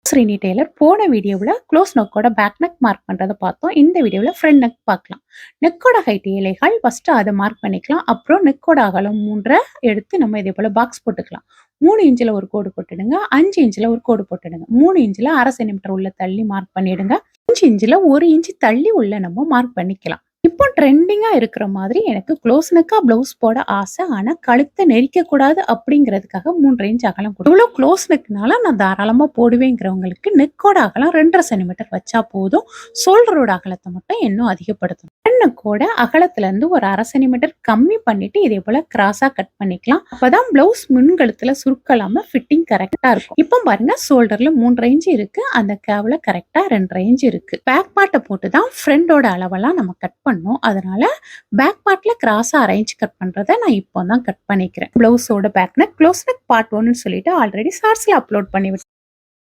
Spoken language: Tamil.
ஸ்ரீனி டெய்லர் போன வீடியோவில் க்ளோஸ் நெக்கோட பேக் நெக் மார்க் பண்ணுறதை பார்த்தோம். இந்த வீடியோவில் ஃப்ரண்ட் நெக் பார்க்கலாம். நெக்கோட ஹைட் ஏழைகள் ஃபஸ்ட்டு அதை மார்க் பண்ணிக்கலாம். அப்புறம் நெக்கோட அகலம் 3 எடுத்து நம்ம இதே போல் பாக்ஸ் போட்டுக்கலாம். 3 இன்ச்சில் ஒரு கோடு போட்டுடுங்க. 5 இன்ச்சில் ஒரு கோடு போட்டுடுங்க. 3 இன்ச்சில் 1/2 சென்டிமீட்டர் உள்ள தள்ளி மார்க் பண்ணிடுங்க. 5 இன்ச்சில் 1 இன்ச்சு தள்ளி உள்ள நம்ம மார்க் பண்ணிக்கலாம். இப்போ ட்ரெண்டிங்கா இருக்கிற மாதிரி எனக்கு க்ளோஸ் நெக்கா பிளவுஸ் போட ஆசை. ஆனா கழுத்தை நெரிக்க கூடாது அப்படிங்கிறதுக்காக 3 இன்ச் அகலம் கொடுக்கும். இவ்வளோ க்ளோஸ் நெக்னால நான் தாராளமா போடுவேங்கிறவங்களுக்கு நெக்கோட அகலம் 2.5 சென்டிமீட்டர் வச்சா போதும். ஷோல்டரோட அகலத்தை மட்டும் இன்னும் அதிகப்படுத்தணும். நெக்கோட அகலத்துல இருந்து ஒரு 1/2 சென்டிமீட்டர் கம்மி பண்ணிட்டு இதே போல கிராஸா கட் பண்ணிக்கலாம். அப்பதான் பிளவுஸ் முன்கழுத்துல சுருக்கலாம ஃபிட்டிங் கரெக்டா இருக்கும். இப்போ பாருங்க, ஷோல்டர்ல 3 இன்ச் இருக்கு, அந்த கேவ்ல கரெக்டா 2.5 இன்ச் இருக்கு. பேக் பார்ட்டை போட்டு தான் ஃப்ரண்டோட அளவெல்லாம் நம்ம கட் பண்ணோம். அதனால பேக் பார்ட்ல கிராஸா 1/2 இன்ச் கட் பண்றதை நான் இப்போ தான் கட் பண்ணிக்கிறேன். பிளவுஸோட back neck close neck part 1 சொல்லிட்டு ஆல்ரெடி ஷார்ட்ஸ்ல அப்லோட் பண்ணி